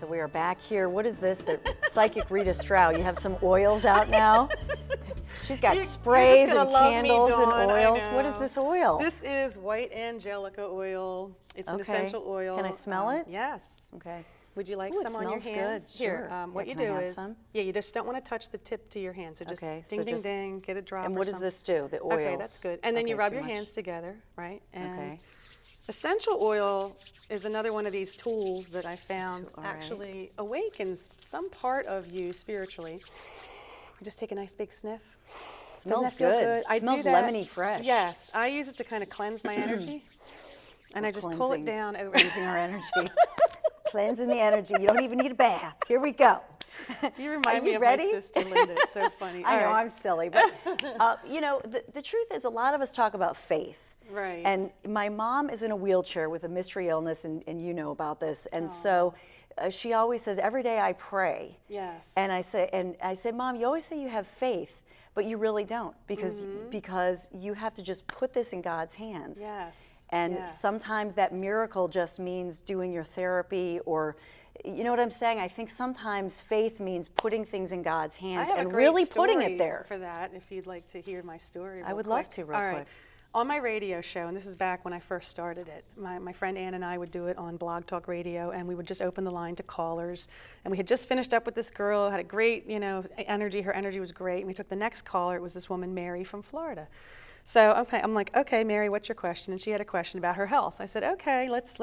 So we are back here. What is this? The Psychic Rita Stroud. You have some oils out now. She's got sprays and candles and oils. What is this oil? This is white angelica oil. It's an essential oil. Can I smell it? Yes. Okay. Would you like Ooh, some on your hands? Good. Sure. Here, what you do is, you just don't want to touch the tip to your hand. So just ding, ding, ding, get a drop. And what does this do? The oils. Okay, that's good. And then you rub your hands together, right? And essential oil is another one of these tools that I found actually awakens some part of you spiritually. Just take a nice big sniff. Smells good. It smells lemony fresh. Yes, I use it to kind of cleanse my energy, and I just pull it down over. Cleansing our energy. Cleansing the energy. You don't even need a bath. Here we go. You remind me of my sister Linda. It's so funny. I know, I'm silly, but you know, the truth is, a lot of us talk about faith. Right. And my mom is in a wheelchair with a mystery illness, and you know about this. And so she always says, every day I pray. Yes. And I say, Mom, you always say you have faith, but you really don't, because you have to just put this in God's hands. Yes. And sometimes that miracle just means doing your therapy, or, you know what I'm saying? I think sometimes faith means putting things in God's hands and really putting it there. For that, if you'd like to hear my story. I would love to, real quick. On my radio show, and this is back when I first started it, my friend Ann and I would do it on Blog Talk Radio, and we would just open the line to callers. And we had just finished up with this girl, had a great, you know, energy. Her energy was great. And we took the next caller. It was this woman, Mary, from Florida. So I'm like, okay, Mary, what's your question? And she had a question about her health. I said, okay, let's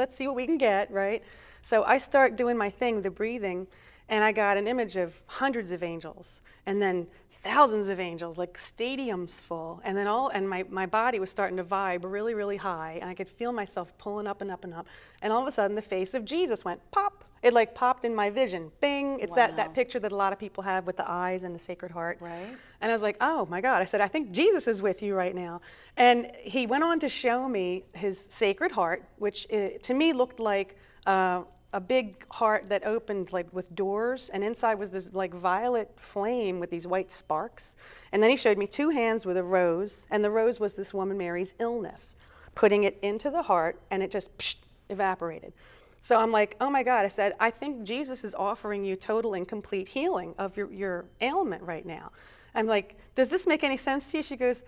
see what we can get, right? So I start doing my thing, the breathing, and I got an image of hundreds of angels, and then thousands of angels, like stadiums full, and then my body was starting to vibe really, really high, and I could feel myself pulling up and up and up, and all of a sudden the face of Jesus went pop. It like popped in my vision, bing. It's that picture that a lot of people have with the eyes and the Sacred Heart. Right. And I was like, oh my God. I said, I think Jesus is with you right now. And he went on to show me his Sacred Heart, which to me looked like a big heart that opened like with doors, and inside was this like violet flame with these white sparks. And then he showed me two hands with a rose, and the rose was this woman Mary's illness, putting it into the heart, and it just evaporated. So I'm like, oh my God. I said, I think Jesus is offering you total and complete healing of your ailment right now. I'm like, does this make any sense to you? She goes,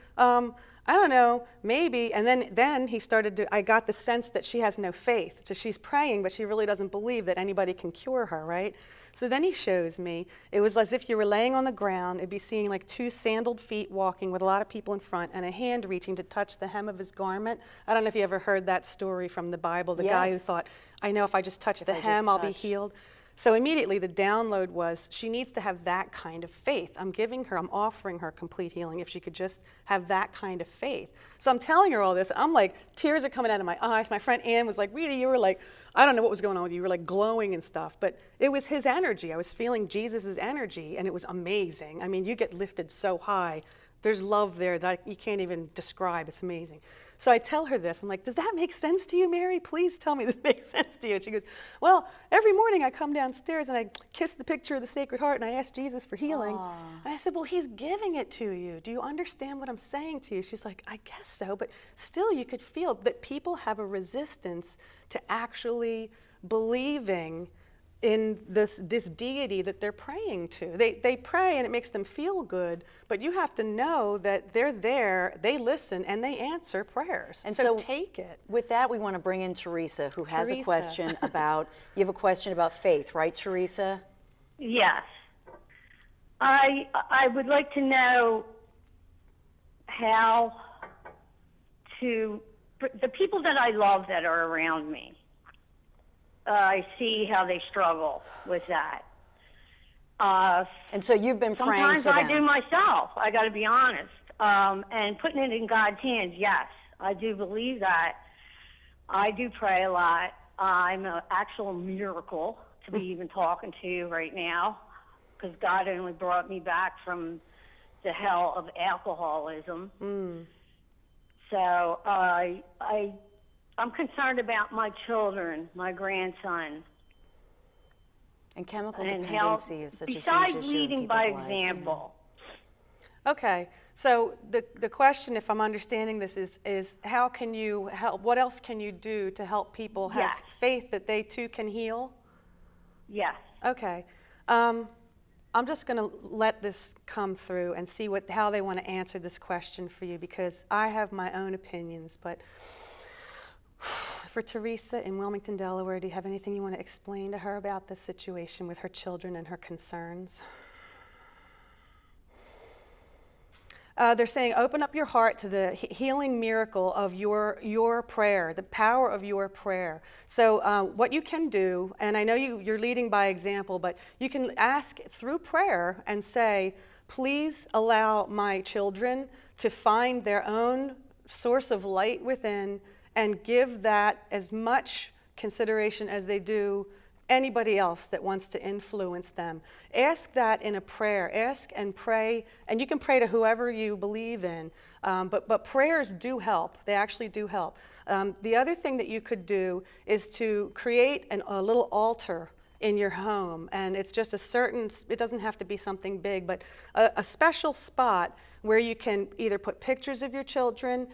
I don't know, maybe. And then he started to, I got the sense that she has no faith. So she's praying, but she really doesn't believe that anybody can cure her, right? So then he shows me, it was as if you were laying on the ground. It'd be seeing like two sandaled feet walking with a lot of people in front, and a hand reaching to touch the hem of his garment. I don't know if you ever heard that story from the Bible, the guy who thought, I know if I just touch the hem, I'll be healed. So immediately the download was, she needs to have that kind of faith. I'm offering her complete healing if she could just have that kind of faith. So I'm telling her all this. I'm like, tears are coming out of my eyes. My friend Ann was like, Rita, you were like, I don't know what was going on with you. You were like glowing and stuff. But it was his energy. I was feeling Jesus's energy, and it was amazing. I mean, you get lifted so high. There's love there that you can't even describe. It's amazing. So I tell her this. I'm like, does that make sense to you, Mary? Please tell me this makes sense to you. And she goes, well, every morning I come downstairs and I kiss the picture of the Sacred Heart and I ask Jesus for healing. Aww. And I said, well, he's giving it to you. Do you understand what I'm saying to you? She's like, I guess so. But still, you could feel that people have a resistance to actually believing in this deity that they're praying to. They pray and it makes them feel good, but you have to know that they're there, they listen, and they answer prayers. And so take it. With that, we want to bring in Teresa, who has a question about, you have a question about faith, right, Teresa? Yes. I would like to know how to, the people that I love that are around me, I see how they struggle with that. And so you've been praying for them. Sometimes I do myself, I got to be honest. And putting it in God's hands, yes, I do believe that. I do pray a lot. I'm an actual miracle to be even talking to you right now, because God only brought me back from the hell of alcoholism. So I'm concerned about my children, my grandson. And chemical dependency is such a huge issue. Besides leading by example. Okay, so the question, if I'm understanding this, is how can you help? What else can you do to help people have faith that they too can heal? Yes. Okay. I'm just going to let this come through and see how they want to answer this question for you, because I have my own opinions. But for Teresa in Wilmington, Delaware, do you have anything you want to explain to her about the situation with her children and her concerns? They're saying, open up your heart to the healing miracle of your prayer, the power of your prayer. So what you can do, and I know you're leading by example, but you can ask through prayer and say, please allow my children to find their own source of light within and give that as much consideration as they do anybody else that wants to influence them. Ask that in a prayer. Ask and pray, and you can pray to whoever you believe in, but prayers do help. They actually do help. The other thing that you could do is to create a little altar in your home, and it's just it doesn't have to be something big, but a special spot where you can either put pictures of your children,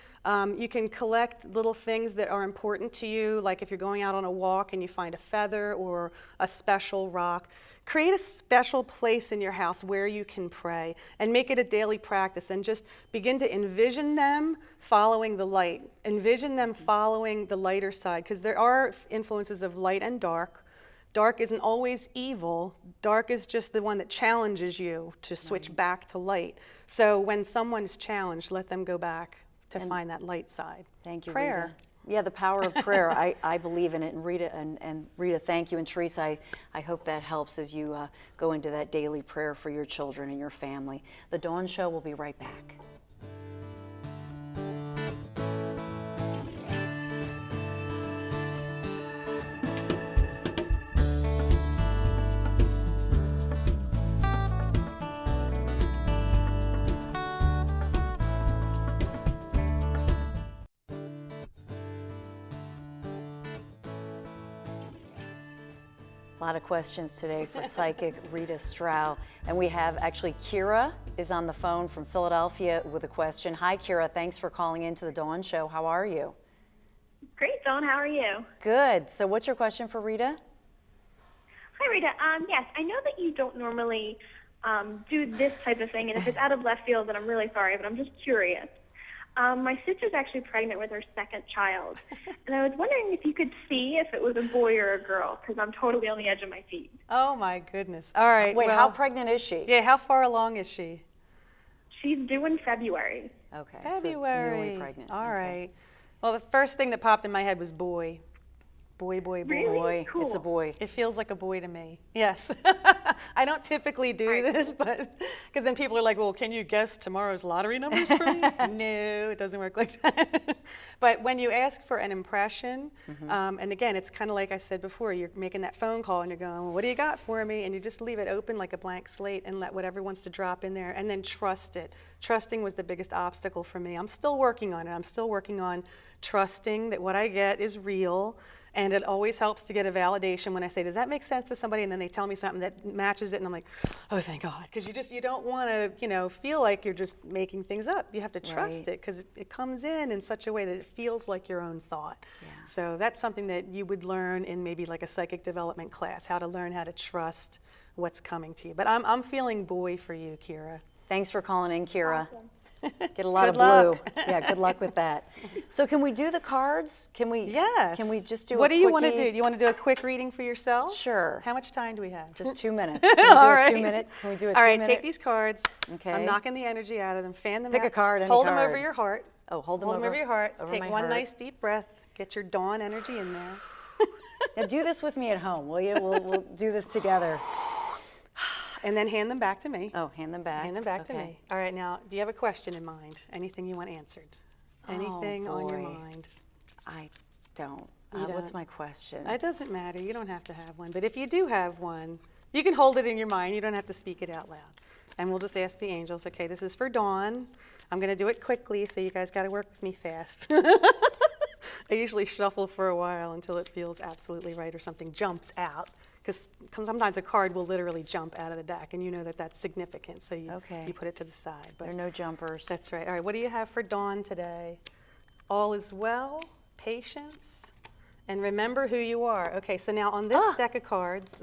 you can collect little things that are important to you, like if you're going out on a walk and you find a feather or a special rock. Create a special place in your house where you can pray and make it a daily practice, and just begin to envision them following the light. Envision them following the lighter side, because there are influences of light and dark. Dark isn't always evil. Dark is just the one that challenges you to switch back to light. So when someone is challenged, let them go back to find that light side. Thank you, Prayer. Rita. Yeah, the power of prayer. I believe in it. And Rita, thank you. And Teresa, I hope that helps as you go into that daily prayer for your children and your family. The Dawn Show will be right back. A lot of questions today for psychic Rita Strau. And we have actually Kira is on the phone from Philadelphia with a question. Hi, Kira. Thanks for calling into the Dawn Show. How are you? Great, Dawn. How are you? Good. So what's your question for Rita? Hi, Rita. Yes, I know that you don't normally do this type of thing, and if it's out of left field, then I'm really sorry, but I'm just curious. My sister's actually pregnant with her second child, and I was wondering if you could see if it was a boy or a girl, because I'm totally on the edge of my seat. Oh my goodness. All right. Wait, well, how pregnant is she? Yeah, how far along is she? She's due in February. Okay. February. So newly pregnant. All Okay. right. Well, the first thing that popped in my head was boy. Boy, boy, boy. Really? Boy, Cool. it's a boy. It feels like a boy to me. Yes. I don't typically do Right. this, but because then people are like, well, can you guess tomorrow's lottery numbers for me? No, it doesn't work like that. But when you ask for an impression, and again, it's kind of like I said before, you're making that phone call and you're going, well, what do you got for me? And you just leave it open like a blank slate and let whatever wants to drop in there, and then trust it. Trusting was the biggest obstacle for me. I'm still working on it. I'm still working on trusting that what I get is real. And it always helps to get a validation when I say, does that make sense to somebody? And then they tell me something that matches it, and I'm like, oh, thank God. Because you don't want to, feel like you're just making things up. You have to trust Right. it, because it comes in such a way that it feels like your own thought. Yeah. So that's something that you would learn in maybe like a psychic development class, how to learn how to trust what's coming to you. But I'm feeling boy for you, Kira. Thanks for calling in, Kira. Awesome. Get a lot Good of luck. blue. Yeah, good luck with that. So can we do the cards? Can we? Yes. Can we just do What a do you want to quickie? do? Do you want to do a quick reading for yourself? Sure. How much time do we have? Just 2 minutes. Can we do All a right. 2 minute? Can we do a 2 All right, minute? take these cards. Okay. I'm knocking the energy out of them. Fan them Pick out. a card, any Hold them over card. your heart. Oh, hold them Hold them over over your heart. over Take my one heart. nice deep breath. Get your dawn energy in there. Now do this with me at home, will you? We'll do this together. And then hand them back to me. Oh, hand them back. Hand them back to Okay. me. All right, now, do you have a question in mind? Anything you want answered? Anything on your boy. mind? I don't. You What's don't? my question? It doesn't matter. You don't have to have one. But if you do have one, you can hold it in your mind. You don't have to speak it out loud. And we'll just ask the angels, okay, this is for Dawn. I'm going to do it quickly, so you guys got to work with me fast. I usually shuffle for a while until it feels absolutely right or something jumps out. Because sometimes a card will literally jump out of the deck, and you know that that's significant, so you put it to the side. There are no jumpers. That's right. All right, what do you have for Dawn today? All is well, patience, And remember who you are. Okay, so now on this deck of cards,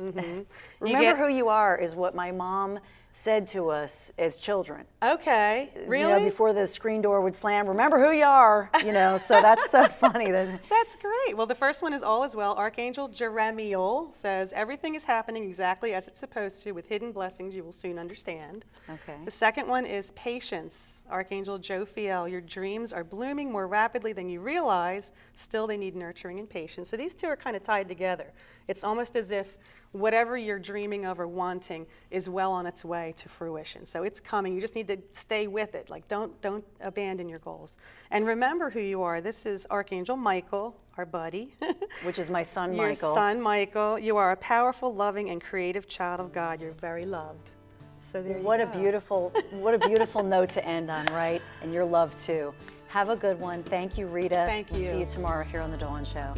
Remember who you are is what my mom said to us as children. Okay, really? You know, before the screen door would slam, remember who you are, you know, so that's so funny. That's great. Well, the first one is all is well. Archangel Jeremiel says, everything is happening exactly as it's supposed to. With hidden blessings, you will soon understand. Okay. The second one is patience. Archangel Jophiel, your dreams are blooming more rapidly than you realize. Still, they need nurturing and patience. So these two are kind of tied together. It's almost as if whatever you're dreaming of or wanting is well on its way to fruition. So it's coming. You just need to stay with it. Like, don't abandon your goals. And remember who you are. This is Archangel Michael, our buddy. Which is my son, Your Michael. son, Michael. You are a powerful, loving, and creative child of God. You're very loved. So there What you a go. what a beautiful note to end on, right? And your love too. Have a good one. Thank you, Rita. Thank We'll you. see you tomorrow here on The Dawn Show.